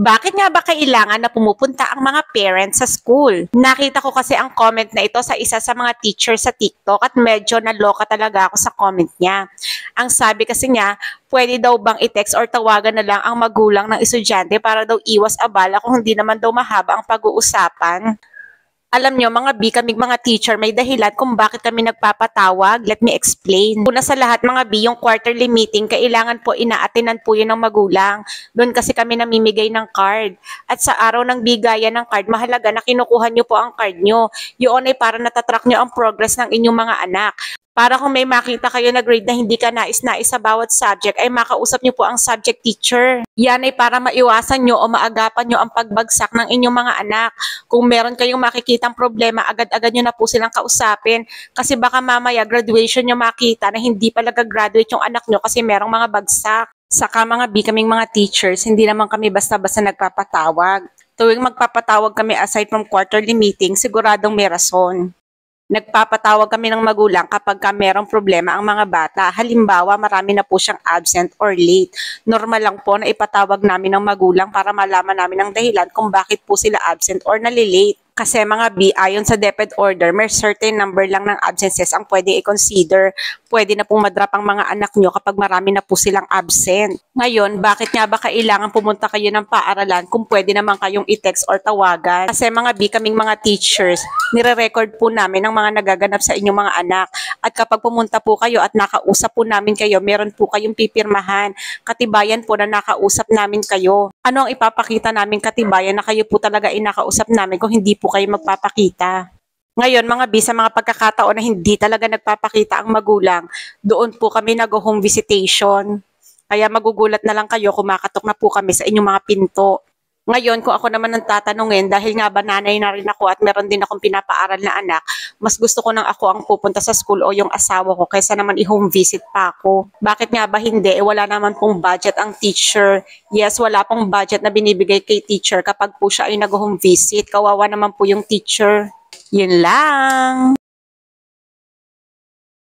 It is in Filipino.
Bakit nga ba kailangan na pumupunta ang mga parents sa school? Nakita ko kasi ang comment na ito sa isa sa mga teacher sa TikTok at medyo naloka talaga ako sa comment niya. Ang sabi kasi niya, pwede daw bang i-text or tawagan na lang ang magulang ng estudyante para daw iwas abala kung hindi naman daw mahaba ang pag-uusapan? Alam nyo, mga B, kaming mga teacher, may dahilan kung bakit kami nagpapatawag. Let me explain. Una sa lahat, mga B, yung quarterly meeting, kailangan po ina-attendan po yun ng magulang. Doon kasi kami namimigay ng card. At sa araw ng bigayan ng card, mahalaga na kinukuha nyo po ang card nyo. Yun ay para natatrack nyo ang progress ng inyong mga anak. Para kung may makita kayo na grade na hindi ka nais-nais sa bawat subject, ay makausap nyo po ang subject teacher. Yan ay para maiwasan nyo o maagapan nyo ang pagbagsak ng inyong mga anak. Kung meron kayong makikitang problema, agad-agad nyo na po silang kausapin. Kasi baka mamaya graduation nyo makita na hindi pa nag-graduate yung anak nyo kasi merong mga bagsak. Saka mga B, kaming mga teachers, hindi naman kami basta-basta nagpapatawag. Tuwing magpapatawag kami aside from quarterly meeting, siguradong may rason. Nagpapatawag kami ng magulang kapag merong problema ang mga bata. Halimbawa, marami na po siyang absent or late. Normal lang po na ipatawag namin ng magulang para malaman namin ang dahilan kung bakit po sila absent or nalilate. Kasi mga B, ayon sa DepEd order, may certain number lang ng absences ang pwede i-consider. Pwede na pong madrap ang mga anak nyo kapag marami na po silang absent. Ngayon, bakit nga ba kailangan pumunta kayo ng paaralan kung pwede naman kayong i-text or tawagan? Kasi mga B, kaming mga teachers, nire-record po namin ang mga nagaganap sa inyong mga anak. At kapag pumunta po kayo at nakausap po namin kayo, meron po kayong pipirmahan. Katibayan po na nakausap namin kayo. Ano ang ipapakita namin katibayan na kayo po talaga inakausap namin kung hindi po kayo magpapakita? Ngayon, mga B, sa mga pagkakataon na hindi talaga nagpapakita ang magulang, doon po kami nag-home visitation. Kaya magugulat na lang kayo kung makatok na po kami sa inyong mga pinto. Ngayon, kung ako naman ang tatanungin, dahil nga ba nanay na rin ako at meron din akong pinapaaral na anak, mas gusto ko nang ako ang pupunta sa school o yung asawa ko kaysa naman i-home visit pa ako. Bakit nga ba hindi? Wala naman pong budget ang teacher. Yes, wala pong budget na binibigay kay teacher kapag po siya ay nag-home visit. Kawawa naman po yung teacher. Yun lang.